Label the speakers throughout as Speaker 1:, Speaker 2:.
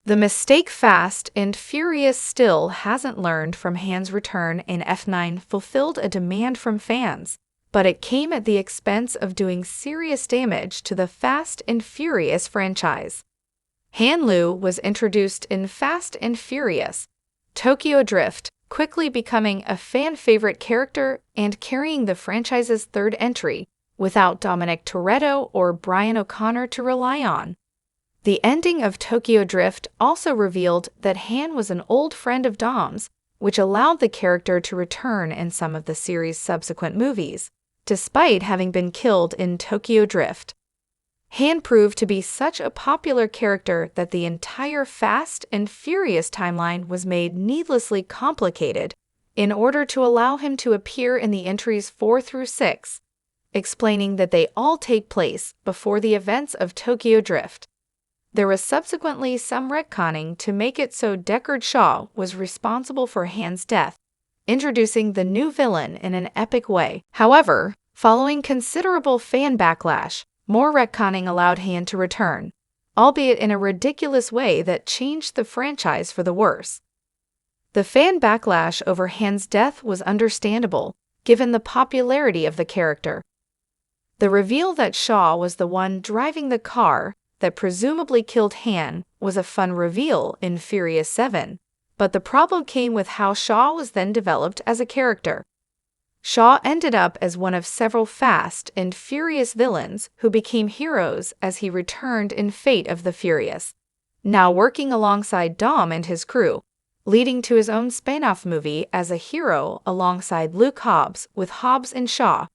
Speaker 1: The mistake Fast and Furious still hasn't learned from Han's return in F9 fulfilled a demand from fans, but it came at the expense of doing serious damage to the Fast and Furious franchise. Han Lu was introduced in Fast and Furious Tokyo Drift, quickly becoming a fan-favorite character and carrying the franchise's third entry, without Dominic Toretto or Brian O'Connor to rely on. The ending of Tokyo Drift also revealed that Han was an old friend of Dom's, which allowed the character to return in some of the series' subsequent movies, despite having been killed in Tokyo Drift. Han proved to be such a popular character that the entire Fast and Furious timeline was made needlessly complicated in order to allow him to appear in the entries 4 through 6, explaining that they all take place before the events of Tokyo Drift. There was subsequently some retconning to make it so Deckard Shaw was responsible for Han's death, introducing the new villain in an epic way. However, following considerable fan backlash, more retconning allowed Han to return, albeit in a ridiculous way that changed the franchise for the worse. The fan backlash over Han's death was understandable, given the popularity of the character. The reveal that Shaw was the one driving the car that presumably killed Han was a fun reveal in Furious 7, but the problem came with how Shaw was then developed as a character. Shaw ended up as one of several Fast and Furious villains who became heroes as he returned in Fate of the Furious, now working alongside Dom and his crew, leading to his own spin-off movie as a hero alongside Luke Hobbs with Hobbs and Shaw.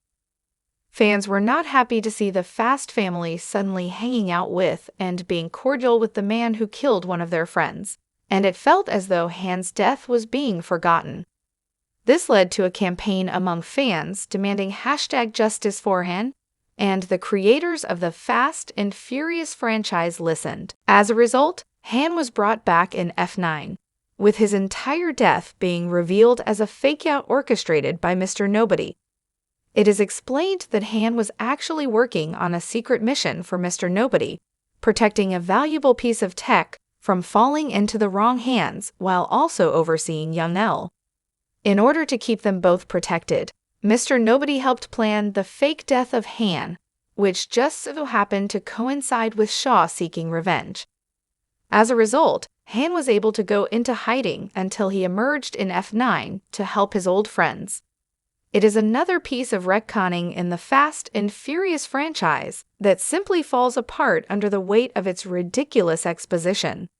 Speaker 1: Fans were not happy to see the Fast family suddenly hanging out with and being cordial with the man who killed one of their friends, and it felt as though Han's death was being forgotten. This led to a campaign among fans demanding #JusticeForHan, and the creators of the Fast and Furious franchise listened. As a result, Han was brought back in F9, with his entire death being revealed as a fake-out orchestrated by Mr. Nobody. It is explained that Han was actually working on a secret mission for Mr. Nobody, protecting a valuable piece of tech from falling into the wrong hands while also overseeing Young El. In order to keep them both protected, Mr. Nobody helped plan the fake death of Han, which just so happened to coincide with Shaw seeking revenge. As a result, Han was able to go into hiding until he emerged in F9 to help his old friends. It is another piece of retconning in the Fast and Furious franchise that simply falls apart under the weight of its ridiculous exposition.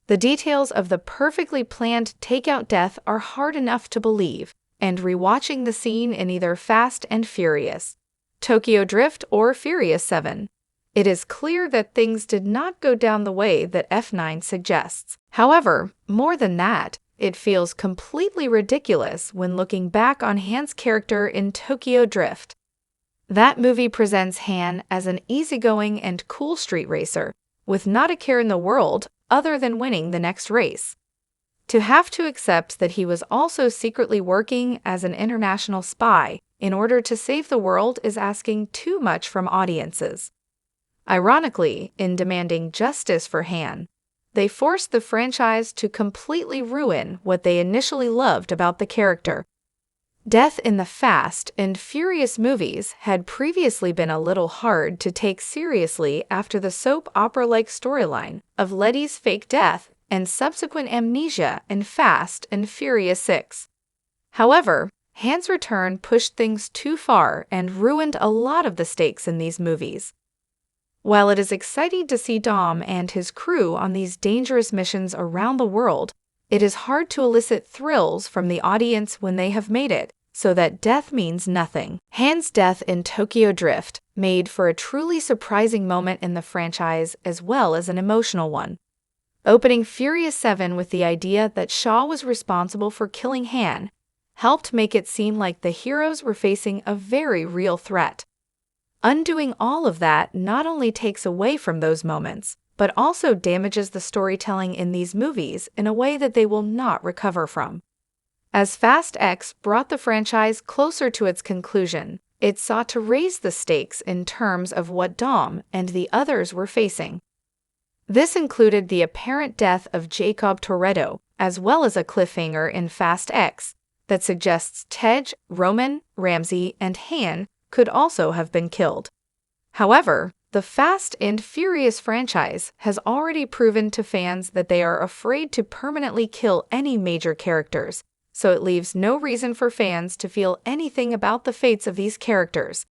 Speaker 1: The details of the perfectly planned takeout death are hard enough to believe, and rewatching the scene in either Fast and Furious, Tokyo Drift, or Furious 7, it is clear that things did not go down the way that F9 suggests. However, more than that, it feels completely ridiculous when looking back on Han's character in Tokyo Drift. That movie presents Han as an easygoing and cool street racer, with not a care in the world other than winning the next race. To have to accept that he was also secretly working as an international spy in order to save the world is asking too much from audiences. Ironically, in demanding justice for Han, they forced the franchise to completely ruin what they initially loved about the character. Death in the Fast and Furious movies had previously been a little hard to take seriously after the soap opera-like storyline of Letty's fake death and subsequent amnesia in Fast and Furious 6. However, Han's return pushed things too far and ruined a lot of the stakes in these movies. While it is exciting to see Dom and his crew on these dangerous missions around the world, it is hard to elicit thrills from the audience when they have made it, so that death means nothing. Han's death in Tokyo Drift made for a truly surprising moment in the franchise as well as an emotional one. Opening Furious 7 with the idea that Shaw was responsible for killing Han helped make it seem like the heroes were facing a very real threat. Undoing all of that not only takes away from those moments, but also damages the storytelling in these movies in a way that they will not recover from. As Fast X brought the franchise closer to its conclusion, it sought to raise the stakes in terms of what Dom and the others were facing. This included the apparent death of Jacob Toretto, as well as a cliffhanger in Fast X that suggests Tej, Roman, Ramsey, and Han could also have been killed. However, the Fast and Furious franchise has already proven to fans that they are afraid to permanently kill any major characters, so it leaves no reason for fans to feel anything about the fates of these characters.